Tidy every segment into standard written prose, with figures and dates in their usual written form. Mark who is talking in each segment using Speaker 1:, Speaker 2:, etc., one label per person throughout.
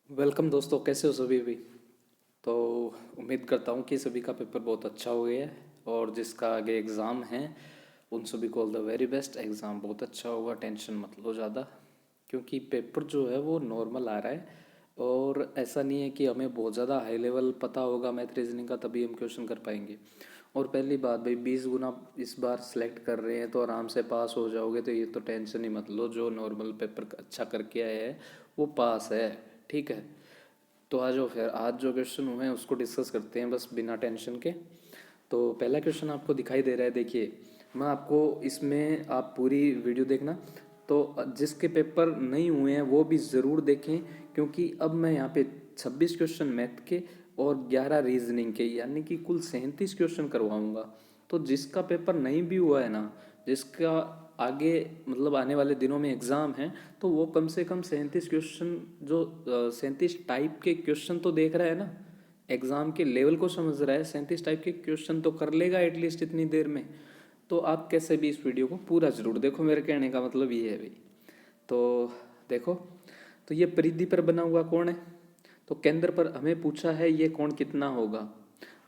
Speaker 1: Welcome दोस्तों, कैसे हो सभी भी। तो उम्मीद करता हूँ कि सभी का पेपर बहुत अच्छा हो गया है और जिसका आगे एग्ज़ाम है उन सभी को all the very best. Exam बहुत अच्छा होगा, टेंशन मत लो ज़्यादा, क्योंकि पेपर जो है वो नॉर्मल आ रहा है। और ऐसा नहीं है कि हमें बहुत ज़्यादा हाई लेवल पता होगा मैथ रीजनिंग का तभी हम क्वेश्चन कर पाएंगे। और पहली बात भाई, 20 गुना इस बार सेलेक्ट कर रहे हैं तो आराम से पास हो जाओगे, तो ये तो टेंशन ही मत लो। जो नॉर्मल पेपर अच्छा करके आए हैं वो पास है, ठीक है। तो आ जाओ फिर, आज जो क्वेश्चन हुए हैं उसको डिस्कस करते हैं बस बिना टेंशन के। तो पहला क्वेश्चन आपको दिखाई दे रहा है, देखिए। मैं आपको इसमें, आप पूरी वीडियो देखना। तो जिसके पेपर नहीं हुए हैं वो भी ज़रूर देखें, क्योंकि अब मैं यहाँ पे 26 क्वेश्चन मैथ के और 11 रीजनिंग के, यानी कि कुल 37 क्वेश्चन करवाऊंगा। तो जिसका पेपर नहीं भी हुआ है ना, जिसका आगे मतलब आने वाले दिनों में एग्ज़ाम है, तो वो कम से कम 37 क्वेश्चन, जो 37 टाइप के क्वेश्चन तो देख रहा है ना, एग्ज़ाम के लेवल को समझ रहा है, 37 टाइप के क्वेश्चन तो कर लेगा एटलीस्ट इतनी देर में। तो आप कैसे भी इस वीडियो को पूरा ज़रूर देखो, मेरे कहने का मतलब ये है भाई। तो देखो, तो ये परिधि पर बना हुआ कोण है। तो केंद्र पर हमें पूछा है ये कोण कितना होगा।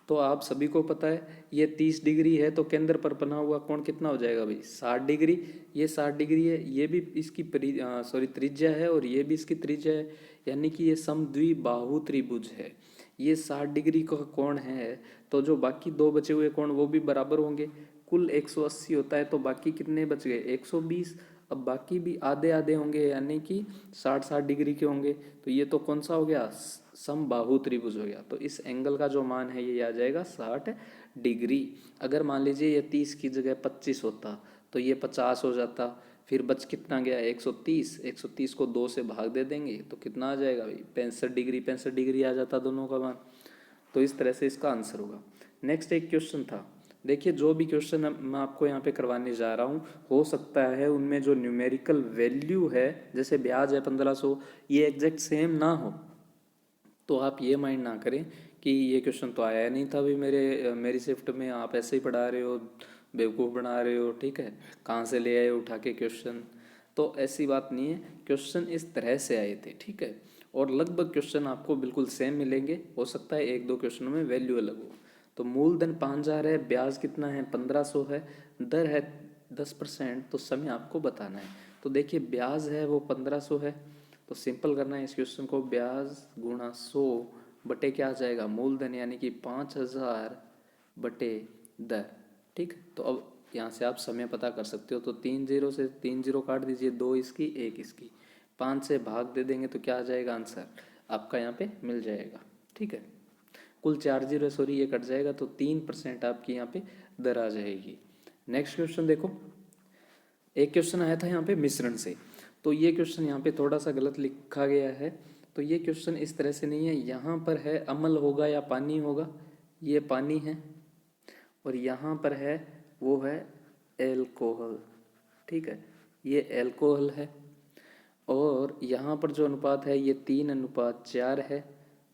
Speaker 1: तो आप सभी को पता है ये 30 डिग्री है, तो केंद्र पर बना हुआ कोण कितना हो जाएगा भाई, 60 डिग्री। ये 60 डिग्री है, ये भी इसकी त्रिज्या है और ये भी इसकी त्रिज्या है, यानी कि ये समद्विबाहु त्रिभुज है। ये 60 डिग्री का कोण है, तो जो बाकी दो बचे हुए कोण वो भी बराबर होंगे। कुल 180 होता है, तो बाकी कितने बच गए, 120। अब बाकी भी आधे आधे होंगे, यानी कि 60-60 डिग्री के होंगे। तो ये तो कौन सा हो गया, समबाहु त्रिभुज हो गया। तो इस एंगल का जो मान है ये आ जाएगा 60 डिग्री। अगर मान लीजिए ये 30 की जगह 25 होता तो ये 50 हो जाता। फिर बच कितना गया, 130। 130 को 2 से भाग दे देंगे तो कितना आ जाएगा भाई, 65 डिग्री। 65 डिग्री आ जाता दोनों का मान। तो इस तरह से इसका आंसर होगा। नेक्स्ट एक क्वेश्चन था, देखिए। जो भी क्वेश्चन मैं आपको यहाँ पे करवाने जा रहा हूँ, हो सकता है उनमें जो न्यूमेरिकल वैल्यू है, जैसे ब्याज है 1500, ये एग्जैक्ट सेम ना हो। तो आप ये माइंड ना करें कि ये क्वेश्चन तो आया नहीं था, भी मेरी शिफ्ट में आप ऐसे ही पढ़ा रहे हो, बेवकूफ़ बना रहे हो, ठीक है, कहाँ से ले आए उठा के क्वेश्चन। तो ऐसी बात नहीं है, क्वेश्चन इस तरह से आए थे, ठीक है। और लगभग क्वेश्चन आपको बिल्कुल सेम मिलेंगे, हो सकता है एक दो क्वेश्चनों में वैल्यू अलग हो। तो मूलधन 5,000 है, ब्याज कितना है, 1500 है, दर है 10%, तो समय आपको बताना है। तो देखिए, ब्याज है वो 1500 है, तो सिंपल करना है इस क्वेश्चन को, ब्याज गुणा 100 बटे क्या आ जाएगा, मूलधन, यानी कि 5,000 बटे दर, ठीक। तो अब यहाँ से आप समय पता कर सकते हो। तो 3 जीरो से 3 जीरो काट दीजिए, 2 इसकी 1 इसकी, 5 से भाग दे देंगे तो क्या आ जाएगा, आंसर आपका यहाँ पे मिल जाएगा, ठीक है। कुल 4 जीरो, सॉरी, ये कट जाएगा, तो 3% आपकी यहाँ पे दर आ जाएगी। नेक्स्ट क्वेश्चन देखो, एक क्वेश्चन आया था यहाँ पे मिश्रण से। तो ये क्वेश्चन यहाँ पे थोड़ा सा गलत लिखा गया है। तो ये क्वेश्चन इस तरह से नहीं है, यहाँ पर है अम्ल होगा या पानी होगा, ये पानी है। और यहाँ पर है, वो है एल्कोहल, ठीक है, ये एल्कोहल है। और यहाँ पर जो अनुपात है ये 3:4 है।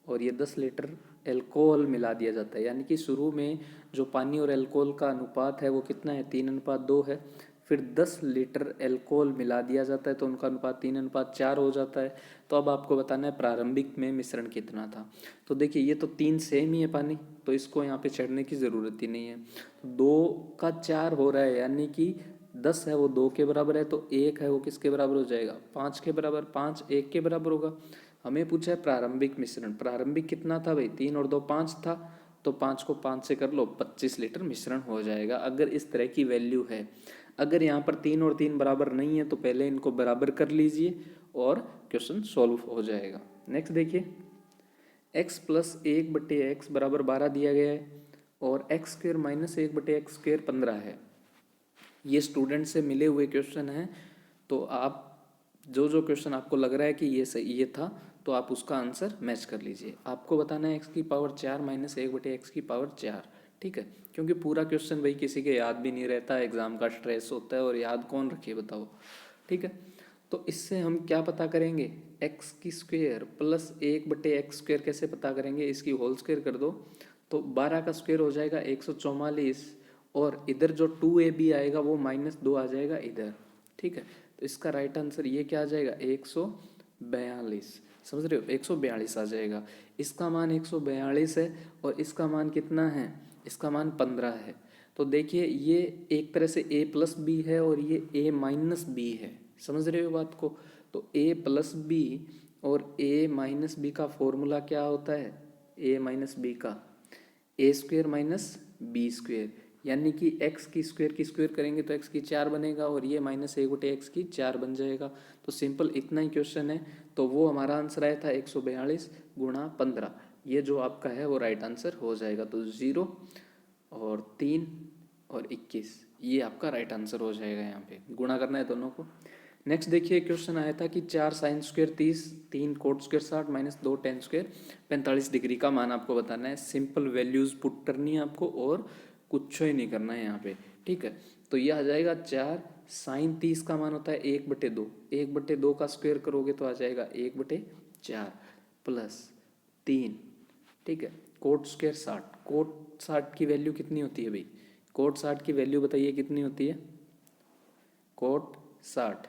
Speaker 1: और ये 10 लीटर एल्कोहल मिला दिया जाता है, यानी कि शुरू में जो पानी और एल्कोहल का अनुपात है वो कितना है, 3:2 है। फिर 10 लीटर एल्कोहल मिला दिया जाता है तो उनका अनुपात 3:4 हो जाता है। तो अब आपको बताना है प्रारंभिक में मिश्रण कितना था। तो देखिए, ये तो 3 सेम ही है पानी, तो इसको यहाँ पे छेड़ने की ज़रूरत ही नहीं है। 2 का 4 हो रहा है, यानी कि 10 है वो 2 के बराबर है, तो 1 है वो किसके बराबर हो जाएगा, 5 के बराबर। 5 1 के बराबर होगा। हमें पूछा है प्रारंभिक मिश्रण, प्रारंभिक कितना था भाई, 3 और 2 5 था। तो 5 को 5 से कर लो, 25 लीटर मिश्रण हो जाएगा, अगर इस तरह की वैल्यू है। अगर यहाँ पर 3 और 3 बराबर नहीं है तो पहले इनको बराबर कर लीजिए और क्वेश्चन सॉल्व हो जाएगा। नेक्स्ट देखिए, x+1/x बराबर 12 दिया गया है और x² - 1/x² 15 है। ये स्टूडेंट से मिले हुए क्वेश्चन हैं। तो आप जो जो क्वेश्चन आपको लग रहा है कि ये सही, ये था, तो आप उसका आंसर मैच कर लीजिए। आपको बताना है x⁴ - 1/x⁴, ठीक है। क्योंकि पूरा क्वेश्चन भाई किसी के याद भी नहीं रहता, एग्जाम का स्ट्रेस होता है और याद कौन रखे बताओ, ठीक है। तो इससे हम क्या पता करेंगे, x² + 1/x² कैसे पता करेंगे, इसकी होल स्क्वायर कर दो तो 12 का स्क्वायर हो जाएगा 144। और इधर जो 2ab आएगा वो -2 आ जाएगा इधर, ठीक है। तो इसका राइट आंसर ये क्या आ जाएगा, 42, समझ रहे हो, 142 आ जाएगा। इसका मान 142 है और इसका मान कितना है, इसका मान 15 है। तो देखिए ये एक तरह से a प्लस बी है और ये a माइनस बी है, समझ रहे हो बात को। तो a प्लस बी और a माइनस बी का फॉर्मूला क्या होता है, a माइनस बी का ए स्क्वेयर माइनस बी स्क्वेयर, यानी कि x की स्क्वेयर करेंगे तो x की 4 बनेगा और ये माइनस 1/x की 4 बन जाएगा। तो सिंपल इतना ही क्वेश्चन है। तो वो हमारा आंसर आया था 142 गुणा 15, ये जो आपका है वो राइट आंसर हो जाएगा। तो 0 और 3 और 21 ये आपका राइट आंसर हो जाएगा। यहाँ पे गुणा करना है दोनों को। नेक्स्ट देखिए क्वेश्चन आया था कि 4 sine square 30, 3 coat square 60 minus 2 ten square 45 degree का मान आपको बताना है। सिंपल वैल्यूज पुट करनी है आपको और कुछ ही नहीं करना है यहाँ पे, ठीक है। तो ये आ जाएगा 4 साइन 30 का मान होता है 1/2, 1/2 का स्क्वेयर करोगे तो आ जाएगा 1/4 प्लस 3, ठीक है। कोट स्क्वेयर 60, कोट 60 की वैल्यू कितनी होती है भाई, कोट 60 की वैल्यू बताइए कितनी होती है, कोट 60,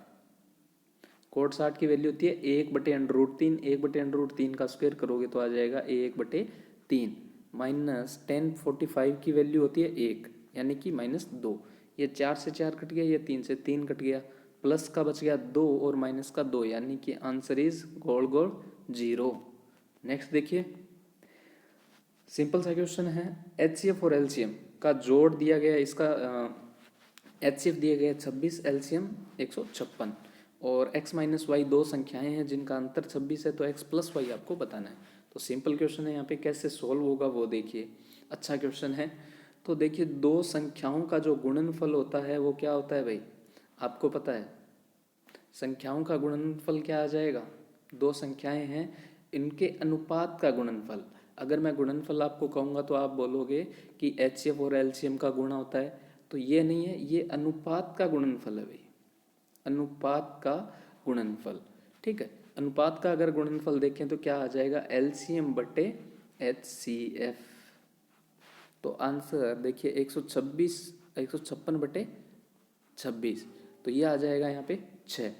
Speaker 1: कोट 60 की वैल्यू होती है 1/√3, 1/√3 का स्क्वायर करोगे तो आ जाएगा 1/3 माइनस 1045 की वैल्यू होती है 1, यानी कि -2। ये 4 से 4 कट गया, ये 3 से 3 कट गया, प्लस का बच गया 2 और माइनस का 2, यानी कि answer is goal goal 0। Next देखिए सिंपल सा क्वेश्चन है, HCF और LCM का जोड़ दिया गया, इसका HCF दिया गया 26, LCM 156 और x माइनस वाई दो संख्याएं हैं जिनका अंतर 26 है, तो x प्लस वाई आपको बताना है। तो सिंपल क्वेश्चन है, यहाँ पे कैसे सोल्व होगा वो देखिए, अच्छा क्वेश्चन है। तो देखिए दो संख्याओं का जो गुणनफल होता है वो क्या होता है भाई, आपको पता है संख्याओं का गुणनफल क्या आ जाएगा, दो संख्याएं हैं इनके अनुपात का गुणनफल। अगर मैं गुणनफल आपको कहूँगा तो आप बोलोगे कि HCF और LCM का गुणा होता है, तो ये नहीं है, ये अनुपात का गुणनफल है भाई, अनुपात का गुणनफल, ठीक है। अनुपात का अगर गुणनफल देखें तो क्या आ जाएगा, LCM बटे HCF। तो आंसर देखिए 126, 156 बटे 26, तो ये आ जाएगा यहाँ पे 6।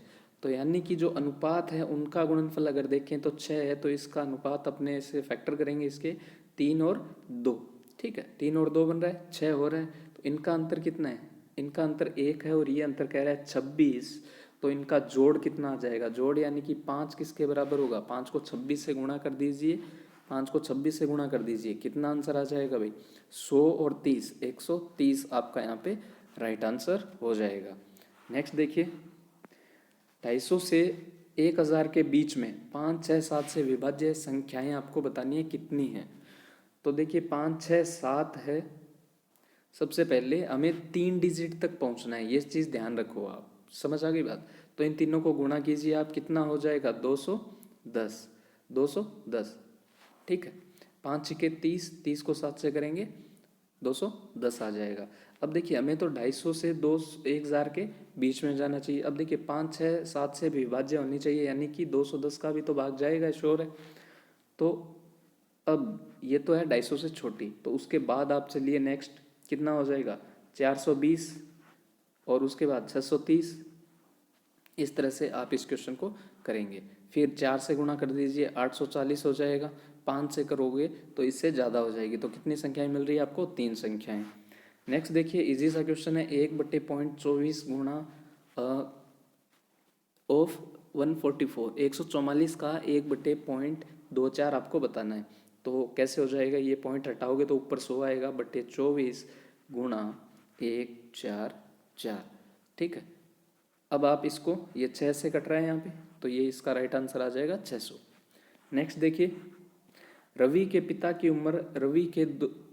Speaker 1: तो यानी कि जो अनुपात है उनका गुणनफल अगर देखें तो 6 है, तो इसका अनुपात अपने से फैक्टर करेंगे इसके 3 और 2, ठीक है। 3 और 2 बन रहा है, 6 हो रहा है, तो इनका अंतर कितना है, इनका अंतर 1 है और ये अंतर कह रहा है 26। तो इनका जोड़ कितना आ जाएगा, जोड़ यानी कि 5 किसके बराबर होगा, 5 को 26 से गुणा कर दीजिए, 5 को 26 से गुणा कर दीजिए, कितना आंसर आ जाएगा भाई 100 और 30, 130 आपका यहाँ पे राइट आंसर हो जाएगा। नेक्स्ट देखिए 250 से 1000 के बीच में 5, 6, 7 से विभाज्य संख्याएं आपको बतानी है कितनी है। तो देखिए 5, 6, 7 है, सबसे पहले हमें 3 डिजिट तक पहुंचना है, ये चीज़ ध्यान रखो आप, समझ आ गई बात। तो इन तीनों को गुणा कीजिए आप, कितना हो जाएगा 210, 210, ठीक है। 5 छिके 30, 30 को 7 से करेंगे 210 आ जाएगा। अब देखिए हमें तो 250 से 1000 के बीच में जाना चाहिए। अब देखिए 5, 6, 7 से विभाज्य होनी चाहिए, यानी कि 210 का भी तो भाग जाएगा, श्योर है। तो अब ये तो है 250 से छोटी, तो उसके बाद आप चलिए नेक्स्ट कितना हो जाएगा 420 और उसके बाद 630, इस तरह से आप इस क्वेश्चन को करेंगे। फिर 4 से गुणा कर दीजिए 840 हो जाएगा, 5 से करोगे तो इससे ज़्यादा हो जाएगी। तो कितनी संख्याएं मिल रही है आपको, 3 संख्याएं। नेक्स्ट देखिए इजी सा क्वेश्चन है, 1/24 गुणा ऑफ 144, 144 का 1/24 आपको बताना है। तो कैसे हो जाएगा, ये पॉइंट हटाओगे तो ऊपर 100 आएगा, बटे 24 गुणा 144, ठीक है। अब आप इसको, ये 6 से कट रहा है यहाँ पे, तो ये इसका राइट आंसर आ जाएगा 600। नेक्स्ट देखिए रवि के पिता की उम्र रवि के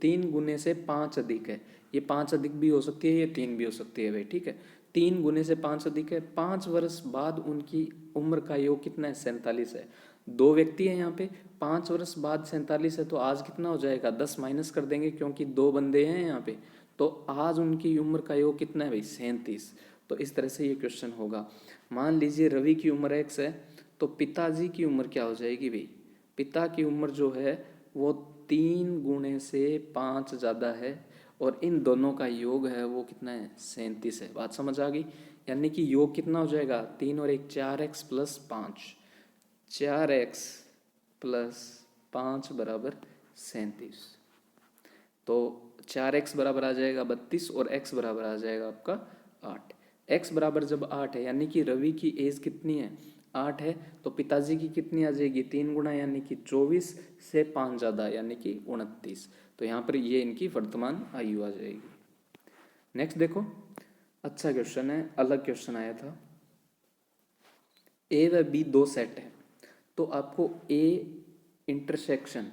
Speaker 1: 3 गुने से 5 अधिक है। ये 5 अधिक भी हो सकती है, ये 3 भी हो सकती है भाई, ठीक है। 3 गुने से 5 अधिक है, 5 वर्ष बाद उनकी उम्र का योग कितना है, 47 है। दो व्यक्ति है यहाँ पे, 5 वर्ष बाद 47 है, तो आज कितना हो जाएगा, 10 माइनस कर देंगे क्योंकि 2 बंदे हैं यहाँ पे। तो आज उनकी उम्र का योग कितना है भाई, 37। तो इस तरह से ये क्वेश्चन होगा। मान लीजिए रवि की उम्र x है, तो पिताजी की उम्र क्या हो जाएगी भाई, पिता की उम्र जो है वो 3 गुणे से 5 ज़्यादा है और इन दोनों का योग है वो कितना है, 37 है। बात समझ आ गई, यानी कि योग कितना हो जाएगा, 3 और 1 4x प्लस 5, 4x प्लस 5 बराबर 37। तो 4x बराबर आ जाएगा 32 और x बराबर आ जाएगा आपका 8। x बराबर जब 8 है यानी कि रवि की एज कितनी है 8 है, तो पिताजी की कितनी आ जाएगी 3 गुना यानी कि 24 से 5 ज़्यादा यानी कि 29। तो यहाँ पर ये इनकी वर्तमान आयु आ जाएगी। नेक्स्ट देखो, अच्छा क्वेश्चन है, अलग क्वेश्चन आया था। ए व बी दो सेट है, तो आपको A intersection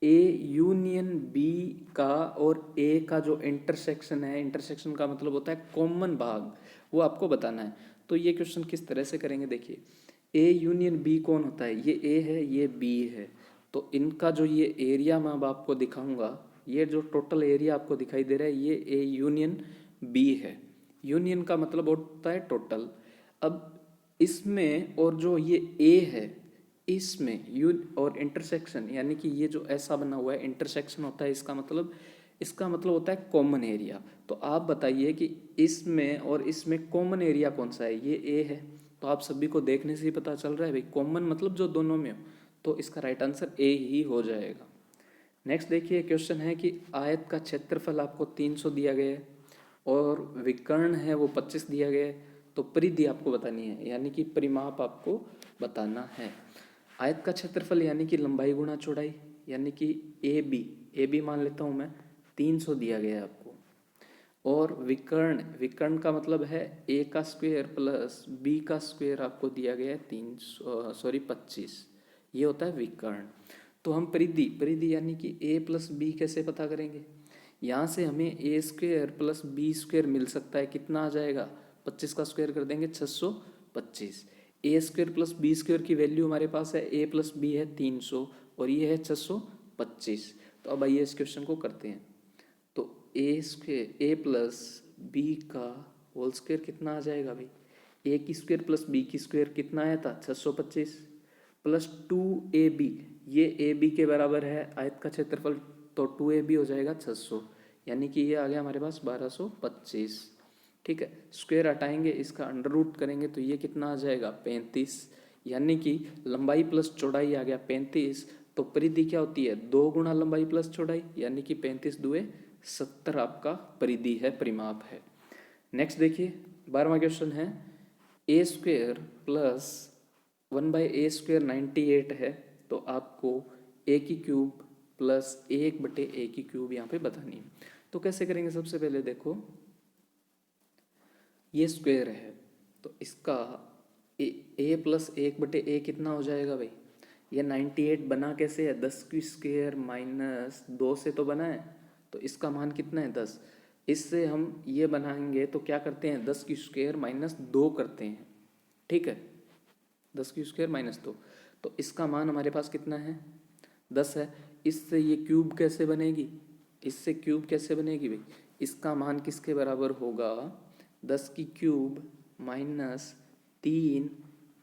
Speaker 1: A union B का और ए का जो इंटरसेक्शन है, इंटरसेक्शन का मतलब होता है कॉमन भाग, वो आपको बताना है। तो ये क्वेश्चन किस तरह से करेंगे, देखिए ए यूनियन बी कौन होता है, ये ए है ये बी है, तो इनका जो ये एरिया मैं अब आपको दिखाऊंगा, ये जो टोटल एरिया आपको दिखाई दे रहा है ये ए यूनियन बी है। यूनियन का मतलब होता है टोटल। अब इसमें और जो ये ए है इसमें यू और इंटरसेक्शन यानी कि ये जो ऐसा बना हुआ है इंटरसेक्शन होता है, इसका मतलब होता है कॉमन एरिया। तो आप बताइए कि इसमें और इसमें कॉमन एरिया कौन सा है, ये ए है, तो आप सभी को देखने से ही पता चल रहा है भाई कॉमन मतलब जो दोनों में हो, तो इसका राइट आंसर ए ही हो जाएगा। नेक्स्ट देखिए क्वेश्चन है कि आयत का क्षेत्रफल आपको 300 दिया गया है और विकर्ण है वो 25 दिया गया है, तो परिधि आपको बतानी है यानी कि परिमाप आपको बताना है। आयत का क्षेत्रफल यानी कि लंबाई गुणा चौड़ाई, यानी कि ए बी मान लेता हूँ मैं, 300 दिया गया है आपको। और विकर्ण, विकर्ण का मतलब है ए का स्क्वायर प्लस बी का स्क्वायर आपको दिया गया है 25, ये होता है विकर्ण। तो हम परिधि, परिधि यानी कि ए प्लस बी कैसे पता करेंगे, यहाँ से हमें ए स्क्वायर प्लस बी स्क्वायर मिल सकता है, कितना आ जाएगा 25 का स्क्वायर कर देंगे 625। ए स्क्वायर प्लस बी स्क्वायर की वैल्यू हमारे पास है, ए प्लस बी है 300 और ये है 625। तो अब आइए इस क्वेश्चन को करते हैं। तो ए स्क्वायर ए प्लस बी का होल स्क्वायर कितना आ जाएगा भाई, ए की स्क्वायर प्लस बी की स्क्वायर कितना आया था 625 प्लस 2ab, ये ए बी के बराबर है आयत का क्षेत्रफल, तो 2ab हो जाएगा 600 यानी कि ये आ गया हमारे पास 1225। ठीक है, स्क्वायर हटाएंगे इसका अंडर रूट करेंगे तो ये कितना आ जाएगा 35, यानी कि लंबाई प्लस चौड़ाई आ गया 35। तो परिधि क्या होती है 2 गुना लंबाई प्लस चौड़ाई यानी कि 35 दुए 70 आपका परिधि है, परिमाप है। नेक्स्ट देखिए 12वां क्वेश्चन है ए स्क्वायर प्लस 1/a² 98 है, तो आपको ए की क्यूब प्लस 1/a की क्यूब यहाँ पे बतानी है। तो कैसे करेंगे, सबसे पहले देखो ये स्क्वायर है तो इसका ए प्लस 1/a कितना हो जाएगा भाई, ये 98 बना कैसे है 10 की स्क्वायर माइनस 2 से तो बना है, तो इसका मान कितना है 10। इससे हम ये बनाएंगे तो क्या करते हैं 10 की स्क्वायर माइनस 2 करते हैं, ठीक है 10 की स्क्वायर माइनस 2, तो इसका मान हमारे पास कितना है 10 है। इससे ये क्यूब कैसे बनेगी, इससे क्यूब कैसे बनेगी भाई, इसका मान किसके बराबर होगा 10 की क्यूब माइनस 3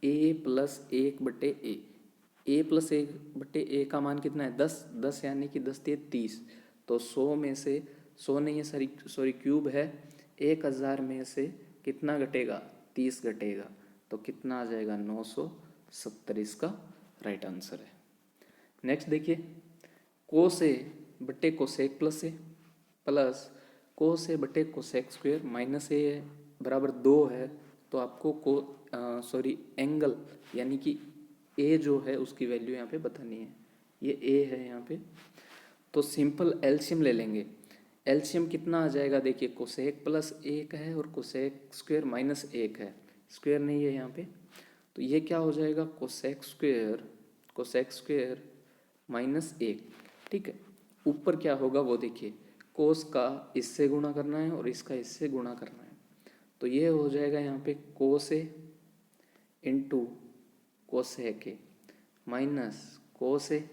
Speaker 1: ए प्लस 1/a, ए प्लस 1/a का मान कितना है 10, 10 यानी कि 10 × 30, तो 100 में से 100 नहीं है सॉरी क्यूब है, 1000 में से कितना घटेगा 30 घटेगा, तो कितना आ जाएगा 970, इसका राइट आंसर है। नेक्स्ट देखिए कोस ए बटे कोसेक प्लस ए प्लस कोस ए बटे कोसेक स्क्वायर माइनस ए है बराबर 2 है, तो आपको एंगल यानी कि ए जो है उसकी वैल्यू यहाँ पे बतानी है, ये ए है यहाँ पे, तो सिंपल एलसीएम ले लेंगे। एलसीएम कितना आ जाएगा देखिए, कोसेक प्लस 1 है और कोसेक स्क्वायर माइनस 1 है, स्क्वायर नहीं है यहाँ पे, तो ये क्या हो जाएगा कोसेक स्क्वायर माइनस 1, ठीक है। ऊपर क्या होगा वो देखिए, कोस का इससे गुणा करना है और इसका इससे गुणा करना है, तो ये हो जाएगा यहाँ पे cos A into cosec A minus cos A,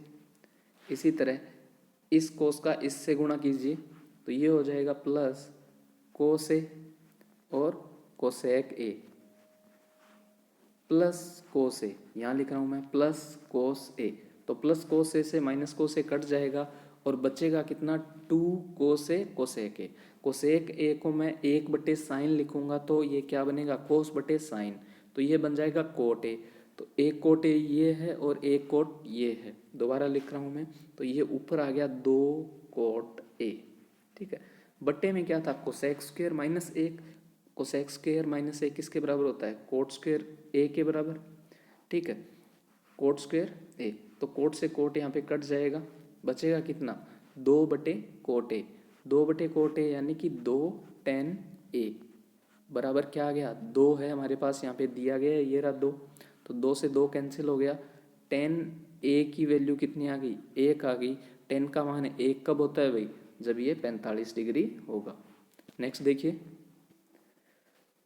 Speaker 1: इसी तरह इस कोस का इससे गुणा कीजिए तो ये हो जाएगा प्लस कोस ए और कोसेक ए प्लस कोस ए, यहाँ लिख रहा हूँ मैं प्लस कोस ए, तो प्लस कोस ए से माइनस कोस ए कट जाएगा और बचेगा कितना 2 कोस ए कोसेक ए। कोसेक ए को मैं 1/sin लिखूंगा तो ये क्या बनेगा कोस बटे साइन, तो ये बन जाएगा कोट ए, तो एक कोट ए ये है और एक कोट ये है, दोबारा लिख रहा हूँ मैं, तो ये ऊपर आ गया 2 कोट ए, ठीक है। बट्टे में क्या था, cosec square minus 1, cosec square minus 1 किसके बराबर होता है, कोट स्क्वायर ए के बराबर, ठीक है, कोट स्क्वायर ए। तो कोट से कोट यहाँ पे कट जाएगा, बचेगा कितना, 2 बटे कोट ए, 2 बटे कोट ए यानी कि 2 टेन ए बराबर क्या आ गया, 2 है हमारे पास यहाँ पे दिया गया है, ये रहा 2, तो 2 से 2 कैंसिल हो गया, टेन ए की वैल्यू कितनी आ गई, 1 आ गई। 10 का मान 1 कब होता है भाई, जब ये 45 डिग्री होगा। नेक्स्ट देखिए,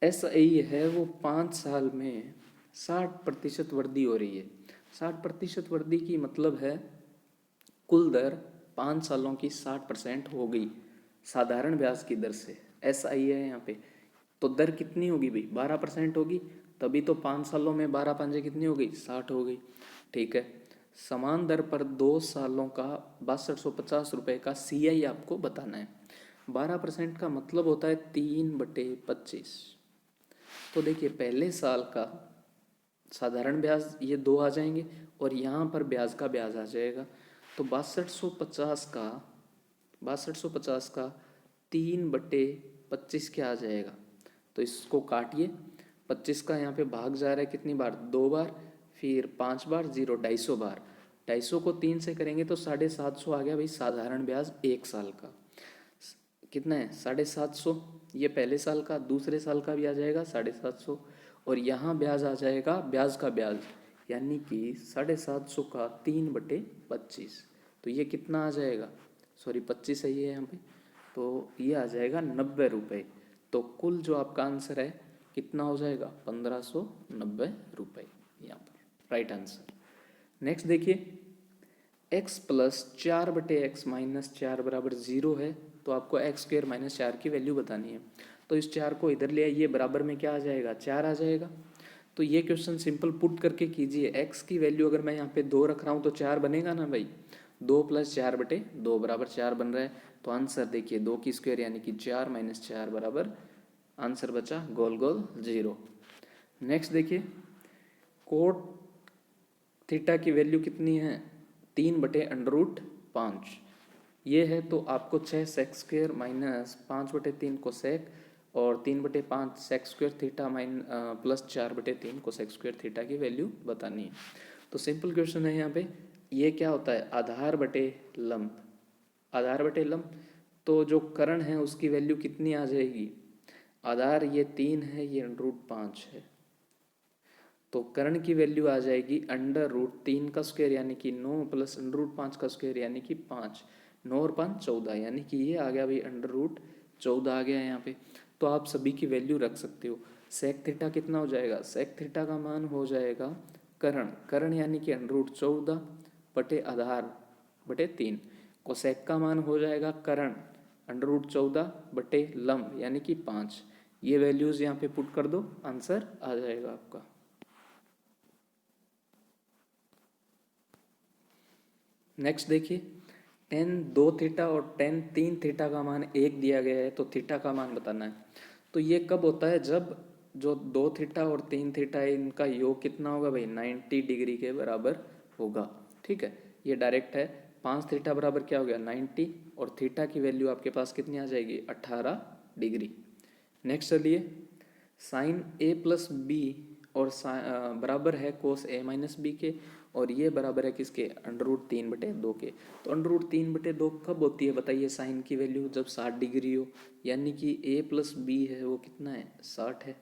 Speaker 1: SI है वो 5 साल में 60% वृद्धि हो रही है। 60% वृद्धि की मतलब है कुल दर 5 सालों की 60% हो गई साधारण ब्याज की दर से। SI है यहाँ पे, तो दर कितनी होगी भाई, 12% होगी, तभी तो 5 सालों में 12 पंजे कितनी हो गई, 60 हो गई, ठीक है। समान दर पर 2 सालों का 6250 रुपये का CI आपको बताना है। 12% का मतलब होता है 3/25। तो देखिए पहले साल का साधारण ब्याज ये 2 आ जाएंगे और यहाँ पर ब्याज का ब्याज आ जाएगा, तो 6250 का 3/25 क्या आ जाएगा, तो इसको काटिए, 25 का यहाँ पे भाग जा रहा है कितनी बार, 2 बार, फिर 5 बार, 0 250 बार, 250 को 3 से करेंगे तो 750 आ गया भाई साधारण ब्याज 1 साल का। कितना है, 750, ये पहले साल का, दूसरे साल का भी आ जाएगा 750, और यहाँ ब्याज आ जाएगा ब्याज का ब्याज, यानी कि 750 का 3/25, तो ये कितना आ जाएगा, सॉरी 25 है ये यहाँ पे, तो ये आ जाएगा 90 रुपये। तो कुल जो आपका आंसर है कितना हो जाएगा, 1590 रुपये यहाँ पर राइट आंसर। नेक्स्ट देखिए, x प्लस 4/x माइनस 4 बराबर 0 है, तो आपको एक्स स्क्वायर माइनस 4 की वैल्यू बतानी है। तो इस 4 को इधर ले आइए, बराबर में क्या आ जाएगा, 4 आ जाएगा। तो ये क्वेश्चन सिंपल पुट करके कीजिए, x की वैल्यू अगर मैं यहाँ पे 2 रख रहा हूँ तो 4 बनेगा ना भाई, 2 + 4/2 बराबर 4 बन रहा है। तो आंसर देखिए 2 की स्क्वायर यानी कि 4 - 4 बराबर, आंसर बचा गोल गोल 0। नेक्स्ट देखिए, कोट थीटा की वैल्यू कितनी है, 3/√5 ये है, तो आपको 6 सेक स्क्वायर माइनस 5/3 कोसेक और 3/5 sec square theta plus 4/3 cosec square theta की वैल्यू बतानी है। तो सिंपल क्वेश्चन है यहाँ पे, ये क्या होता है, आधार बटे लंब, आधार बटे लंब, तो जो कर्ण है उसकी वैल्यू कितनी आ जाएगी, आधार ये 3 है, ये √5 है, तो कर्ण की वैल्यू आ जाएगी √3 का स्क्वायर यानी कि 9 प्लस √5 का स्क्वायर यानी कि 5, 9 और 5 14, यानी कि ये आ गया भाई √14 आ गया यहाँ पे। तो आप सभी की वैल्यू रख सकते हो। सेक थीटा कितना हो जाएगा, सेक थीटा का मान हो जाएगा कर्ण, कर्ण यानी कि √14 बटे आधार बटे 3, कोसेक का मान हो जाएगा कर्ण √14 बटे लंब यानी कि 5। ये वैल्यूज यहाँ पे पुट कर दो, आंसर आ जाएगा आपका। नेक्स्ट देखिए, tan 2 थीटा और tan 3 थीटा का मान 1 दिया गया है, तो थीटा का मान बताना है। तो ये कब होता है, जब जो 2 थीटा और 3 थीटा है इनका योग कितना होगा भाई, 90 डिग्री के बराबर होगा, ठीक है। ये डायरेक्ट है, 5 थीटा बराबर क्या हो गया 90, और थीटा की वैल्यू आपके पास कितनी आ जाएगी 18 डिग्री। नेक्स्ट चलिए, साइन A + B और बराबर है कोस A - B के, और ये बराबर है किसके, √3/2 के। तो √3/2 कब होती है बताइए, साइन की वैल्यू जब 60 डिग्री हो, यानी कि A + B है वो कितना है 60 है,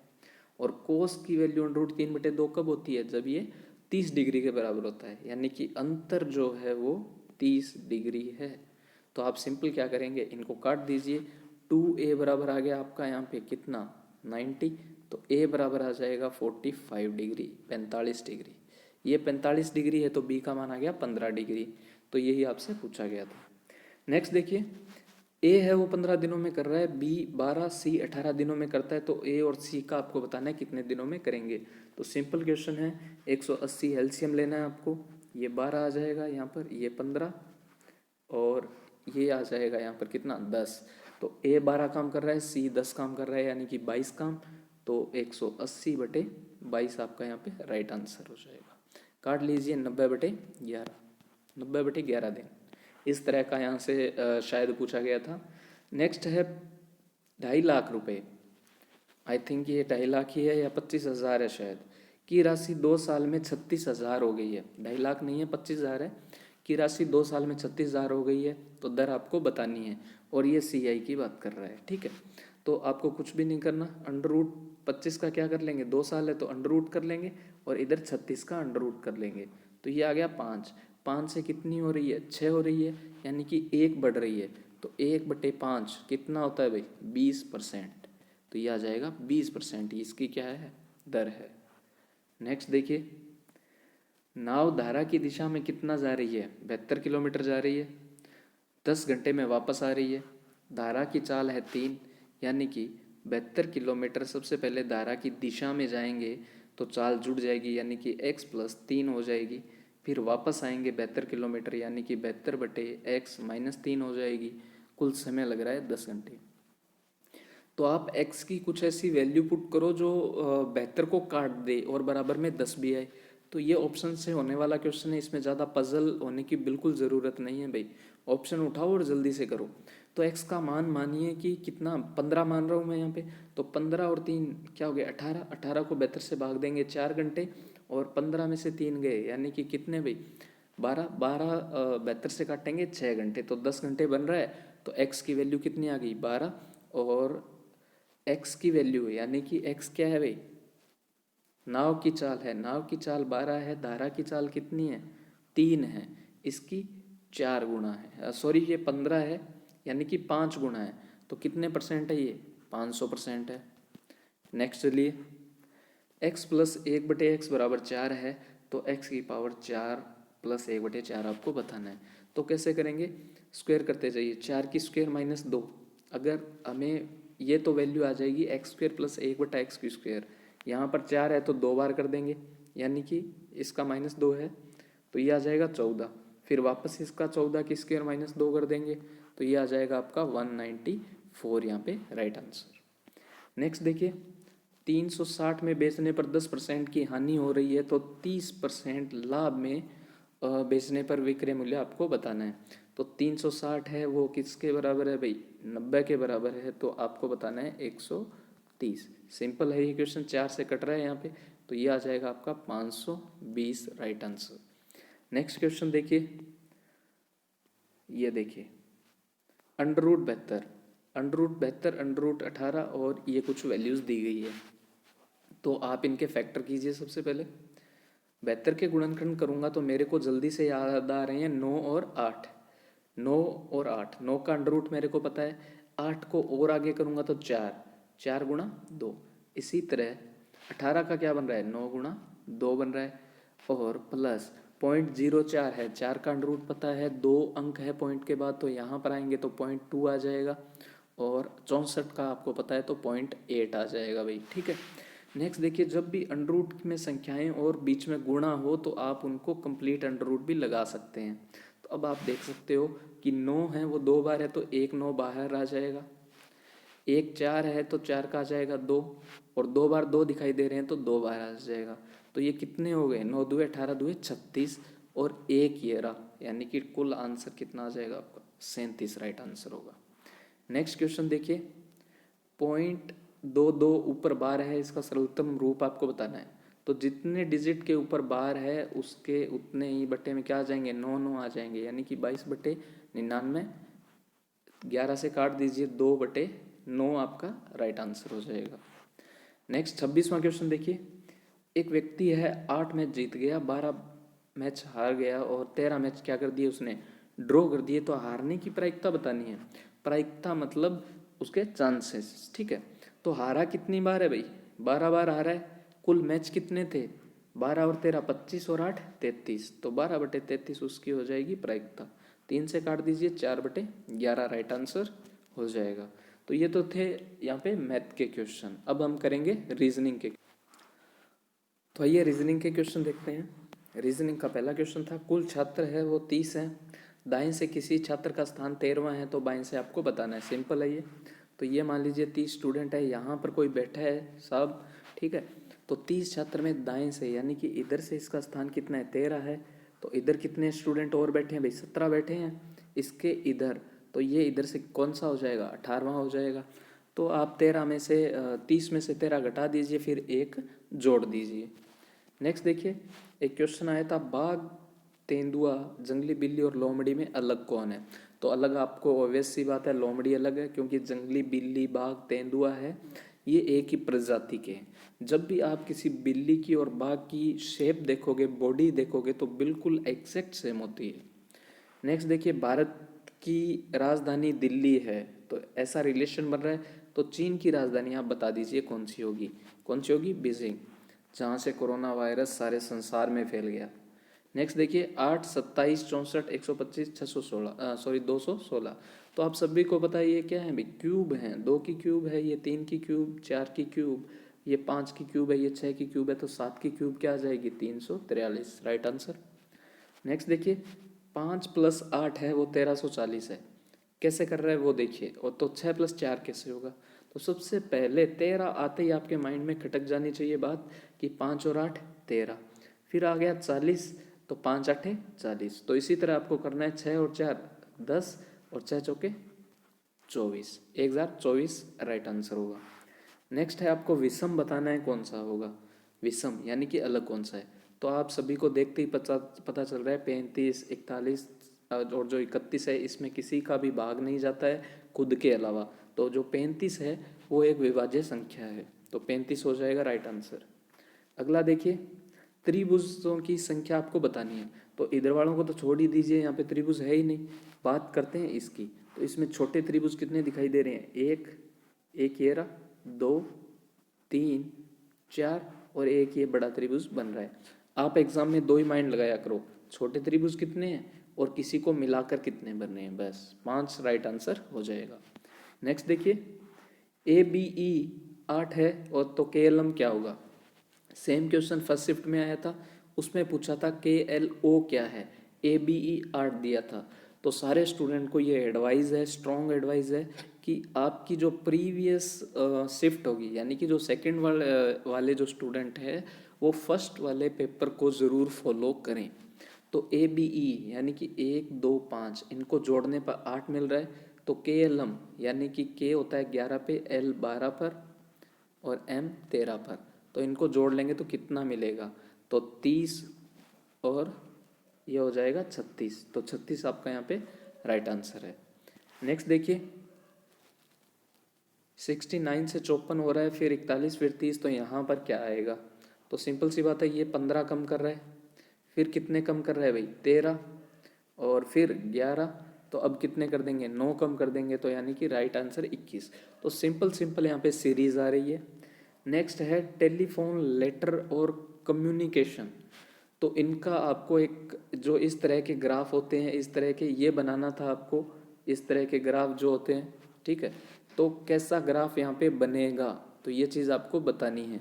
Speaker 1: और कोस की वैल्यू √3/2 कब होती है, जब ये 30 डिग्री के बराबर होता है, यानी कि अंतर जो है वो 30 डिग्री है। तो आप सिंपल क्या करेंगे, इनको काट दीजिए, 2A बराबर आ गया आपका यहाँ पे कितना 90, तो A बराबर आ जाएगा 45 डिग्री, 45 डिग्री। ये 45 डिग्री है तो B का मान आ गया 15 डिग्री। तो यही आपसे पूछा गया था। नेक्स्ट देखिए, A है वो 15 दिनों में कर रहा है, B 12, C 18 दिनों में करता है, तो A और C का आपको बताना है कितने दिनों में करेंगे। तो सिंपल क्वेश्चन है, 180 एलसीएम लेना है आपको, ये 12 आ जाएगा यहाँ पर, ये 15 और ये आ जाएगा यहाँ पर कितना 10। तो A 12 काम कर रहा है, C 10 काम कर रहा है, यानी कि 22 काम, तो 180/12 22 आपका यहाँ पे राइट आंसर हो जाएगा। काट लीजिए 90/11, 90/11 दिन। इस तरह का यहाँ से शायद पूछा गया था। नेक्स्ट है 2.5 लाख रुपए, आई थिंक ये 2.5 लाख ही है या 25,000 है शायद, की राशि 2 साल में 36,000 हो गई है। 2.5 लाख नहीं है, 25,000 है। की राशि 2 साल में 36,000 हो गई है, तो दर आपको बतानी है, और ये CI की बात कर रहा है, ठीक है। तो आपको कुछ भी नहीं करना, √25 का क्या कर लेंगे, 2 साल है तो अंडर कर लेंगे, और इधर 36 का अंडर कर लेंगे, तो ये आ गया 5। 5 से कितनी हो रही है, 6 हो रही है, यानी कि 1 बढ़ रही है, तो 1/5 कितना होता है भाई, 20%। तो ये आ जाएगा 20%, इसकी क्या है, दर है। नेक्स्ट देखिए, नाव धारा की दिशा में कितना जा रही है, 72 किलोमीटर जा रही है, 10 घंटे में वापस आ रही है। धारा की चाल है 3, यानी कि 72 किलोमीटर सबसे पहले धारा की दिशा में जाएंगे तो चाल जुड़ जाएगी, यानी कि x + 3 हो जाएगी। फिर वापस आएंगे 72 किलोमीटर, यानी कि 72/x - 3 हो जाएगी। कुल समय लग रहा है 10 घंटे। तो आप x की कुछ ऐसी वैल्यू पुट करो जो 72 को काट दे और बराबर में 10 भी आए। तो ये ऑप्शन से होने वाला क्वेश्चन है, इसमें ज़्यादा पजल होने की बिल्कुल ज़रूरत नहीं है भाई। ऑप्शन उठाओ और जल्दी से करो। तो x का मान मानिए कि कितना, 15 मान रहा हूँ मैं यहाँ पे, तो 15 और 3 क्या हो गया, 18। 18 को 72 से भाग देंगे 4 घंटे, और 15 में से 3 गए, यानी कि कितने भाई, 12। 12 72 से काटेंगे 6 घंटे, तो 10 घंटे बन रहा है। तो x की वैल्यू कितनी आ गई, 12, और x की वैल्यू यानी कि x क्या है भाई, नाव की चाल है, नाव की चाल 12 है, धारा की चाल कितनी है, 3 है, इसकी 4 गुना है, सॉरी ये 15 है, यानी कि 5 गुना है। तो कितने परसेंट है ये, 500% है। नेक्स्ट चलिए, x + 1/x बराबर 4 है, तो x की पावर 4 + 1/4 आपको बताना है। तो कैसे करेंगे, स्क्वायर करते जाइए, 4 की स्क्वायर -2, अगर हमें ये तो वैल्यू आ जाएगी x² + 1/x²। यहाँ पर 4 है तो 2 बार कर देंगे, यानी कि इसका -2 है, तो ये आ जाएगा 14। फिर वापस इसका 14 की स्क्वायर -2 कर देंगे, तो ये आ जाएगा आपका 194, यहाँ पे राइट आंसर। नेक्स्ट देखिए, 360 में बेचने पर 10% की हानि हो रही है, तो 30% लाभ में बेचने पर विक्रय मूल्य आपको बताना है। तो 360 है वो किसके बराबर है भाई, 90 के बराबर है, तो आपको बताना है 130। सिंपल है ये क्वेश्चन, 4 से कट रहा है यहाँ पे, तो ये आ जाएगा आपका 520 राइट आंसर। नेक्स्ट क्वेश्चन देखिए, ये देखिए, √72, √72, √18, और ये कुछ वैल्यूज़ दी गई है। तो आप इनके फैक्टर कीजिए। सबसे पहले 72 के गुणनखंड करूँगा तो मेरे को जल्दी से याद आ रहे हैं 9 और 8, 9 और 8, 9 का √ मेरे को पता है, 8 को और आगे करूँगा तो 4, 4 गुणा 2। इसी तरह 18 का क्या बन रहा है, 9 गुणा 2 बन रहा है, और प्लस 0.04 है, 4 का √ पता है, 2 अंक है पॉइंट के बाद, तो यहाँ पर आएंगे तो 0.2 आ जाएगा, और 64 का आपको पता है तो 0.8 आ जाएगा भाई, ठीक है। नेक्स्ट देखिए, जब भी अंडर में संख्याएं और बीच में गुणा हो तो आप उनको कंप्लीट अंडर भी लगा सकते हैं। तो अब आप देख सकते हो कि 9 है वो 2 बार है, तो 1 9 बाहर आ जाएगा, 1 4 है तो 4 का आ जाएगा 2, और 2 बार 2 दिखाई दे रहे हैं तो 2 बार आ जाएगा। तो ये कितने हो गए, 9 2 18 2 36, और 1 ये रहा, यानी कि कुल आंसर कितना आ जाएगा आपका, 37 राइट आंसर होगा। नेक्स्ट क्वेश्चन देखिए, 0.22 ऊपर बार है, इसका सरलतम रूप आपको बताना है। तो जितने डिजिट के ऊपर बार है उसके उतने ही बटे में क्या आ जाएंगे, 9 9 आ जाएंगे, यानी कि 22/99। 11 से काट दीजिए, 2/9 आपका राइट आंसर हो जाएगा। नेक्स्ट 26वां क्वेश्चन देखिए, एक व्यक्ति है 8 मैच जीत गया, 12 मैच हार गया, और 13 मैच क्या कर दिए उसने, ड्रॉ कर दिए। तो हारने की प्रायिकता बतानी है, प्रायिकता मतलब उसके चांसेस, ठीक है। तो हारा कितनी बार है भाई, 12 बार हारा है। कुल मैच कितने थे, 12 और 13 25, और 8 33, तो 12/33 उसकी हो जाएगी प्रायिकता। 3 से काट दीजिए, 4/11 राइट आंसर हो जाएगा। तो ये तो थे यहाँ पे मैथ के क्वेश्चन। अब हम करेंगे रीजनिंग के। तो आइए रीजनिंग के क्वेश्चन देखते हैं। रीजनिंग का पहला क्वेश्चन था, कुल छात्र है वो 30 हैं, दाएं से किसी छात्र का स्थान 13वां है, तो बाएं से आपको बताना है। सिंपल है ये। तो ये मान लीजिए 30 स्टूडेंट है, यहाँ पर कोई बैठा है साहब, ठीक है। तो तो 30 छात्र में दाएं से यानी कि इधर से इसका स्थान कितना है 13 है, तो इधर कितने स्टूडेंट और बैठे हैं भाई 17 बैठे हैं इसके इधर, तो ये इधर से कौन सा हो जाएगा 18वां हो जाएगा। तो आप 13 में से 30 में से 13 घटा दीजिए, फिर एक जोड़ दीजिए। नेक्स्ट देखिए, एक क्वेश्चन आया था बाघ, तेंदुआ, जंगली बिल्ली और लोमड़ी में अलग कौन है। तो अलग आपको ऑब्वियस सी बात है लोमड़ी अलग है, क्योंकि जंगली बिल्ली, बाघ, तेंदुआ है ये एक ही प्रजाति के हैं। जब भी आप किसी बिल्ली की और बाघ की शेप देखोगे, बॉडी देखोगे, तो बिल्कुल एग्जैक्ट सेम होती है। नेक्स्ट देखिए, भारत की राजधानी दिल्ली है, तो ऐसा रिलेशन बन रहा है, तो चीन की राजधानी आप बता दीजिए कौन सी होगी। कौन सी होगी, बीजिंग, जहाँ से कोरोना वायरस सारे संसार में फैल गया। नेक्स्ट देखिए, 8, 27, 64, 125, 616, सॉरी 216। तो आप सभी को पता है ये क्या है भाई, क्यूब हैं। 2 की क्यूब है, ये 3 की क्यूब, 4 की क्यूब, ये 5 की क्यूब है, ये 6 की क्यूब है, तो 7 की क्यूब क्या आ जाएगी 343, राइट आंसर। नेक्स्ट देखिए, 5 + 8 है वो 1340 है। कैसे कर रहा है वो देखिए, और तो 6 + 4 कैसे होगा। तो सबसे पहले 13 आते ही आपके माइंड में खटक जानी चाहिए बात कि 5 और 8 13, फिर आ गया 40, तो 5 8 40। तो इसी तरह आपको करना है 6 और 4 10 और 6 चौके 24, 1024 राइट आंसर होगा। नेक्स्ट है आपको विषम बताना है कौन सा होगा, विषम यानी कि अलग कौन सा है। तो आप सभी को देखते ही पता चल रहा है 35, 41 और जो 31 है इसमें किसी का भी भाग नहीं जाता है खुद के अलावा। तो जो 35 है वो एक विभाज्य संख्या है, तो 35 हो जाएगा राइट आंसर। अगला देखिए, त्रिभुजों की संख्या आपको बतानी है। तो इधर वालों को तो छोड़ ही दीजिए, यहाँ पे त्रिभुज है ही नहीं, बात करते हैं इसकी। तो इसमें छोटे त्रिभुज कितने दिखाई दे रहे हैं, एक ये रहा, 2, 3, 4 और एक ये बड़ा त्रिभुज बन रहा है। आप एग्जाम में 2 ही माइंड लगाया करो, छोटे त्रिभुज कितने हैं और किसी को मिलाकर कितने बनने हैं, बस 5 राइट आंसर हो जाएगा। नेक्स्ट देखिए, ABE 8 है और तो KLM क्या होगा। सेम क्वेश्चन फर्स्ट शिफ्ट में आया था, उसमें पूछा था KLO क्या है, ABE 8 दिया था। तो सारे स्टूडेंट को ये एडवाइस है, स्ट्रॉन्ग एडवाइस है कि आपकी जो प्रीवियस शिफ्ट होगी, यानी कि जो सेकंड वाले जो स्टूडेंट है वो फर्स्ट वाले पेपर को ज़रूर फॉलो करें। तो ABE यानी कि 1, 2, 5 इनको जोड़ने पर 8 मिल रहा है। तो KLM यानी कि K होता है 11 पे, L 12 पर और M 13 पर, तो इनको जोड़ लेंगे तो कितना मिलेगा, तो 30 और ये हो जाएगा 36। तो 36 आपका यहाँ पे राइट आंसर है। नेक्स्ट देखिए, 69 से 54 हो रहा है, फिर 41, फिर 30, तो यहाँ पर क्या आएगा। तो सिंपल सी बात है, ये 15 कम कर रहा है, फिर कितने कम कर रहा है भाई 13 और फिर 11, तो अब कितने कर देंगे 9 कम कर देंगे, तो यानी कि राइट आंसर 21। तो सिंपल यहाँ पे सीरीज आ रही है। नेक्स्ट है टेलीफोन, लेटर और कम्युनिकेशन। तो इनका आपको एक जो इस तरह के ग्राफ होते हैं, इस तरह के ये बनाना था आपको, इस तरह के ग्राफ जो होते हैं, ठीक है। तो कैसा ग्राफ यहाँ पे बनेगा, तो ये चीज़ आपको बतानी है।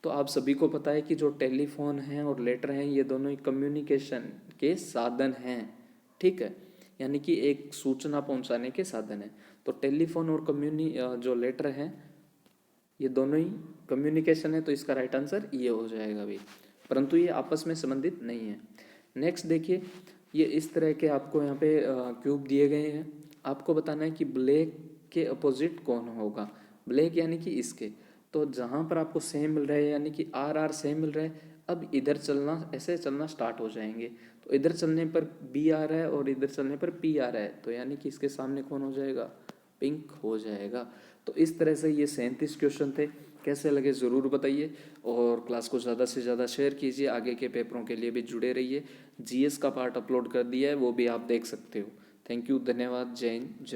Speaker 1: तो आप सभी को पता है कि जो टेलीफोन हैं और लेटर हैं ये दोनों ही कम्युनिकेशन के साधन हैं, ठीक है, यानी कि एक सूचना पहुंचाने के साधन है। तो टेलीफोन और जो लेटर हैं ये दोनों ही कम्युनिकेशन है, तो इसका राइट आंसर ये हो जाएगा भाई, परंतु ये आपस में संबंधित नहीं है। नेक्स्ट देखिए, ये इस तरह के आपको यहाँ पे क्यूब दिए गए हैं, आपको बताना है कि ब्लैक के अपोजिट कौन होगा। ब्लैक यानी कि इसके, तो जहाँ पर आपको सेम मिल रहा है यानी कि RR सेम मिल रहा है, अब इधर चलना, ऐसे चलना स्टार्ट हो जाएंगे। तो इधर चलने पर B आ रहा है और इधर चलने पर P आ रहा है, तो यानी कि इसके सामने कौन हो जाएगा, पिंक हो जाएगा। तो इस तरह से ये 37 क्वेश्चन थे। कैसे लगे ज़रूर बताइए और क्लास को ज़्यादा से ज़्यादा शेयर कीजिए। आगे के पेपरों के लिए भी जुड़े रहिए। GS का पार्ट अपलोड कर दिया है, वो भी आप देख सकते हो। थैंक यू, धन्यवाद, जय हिंद, जय।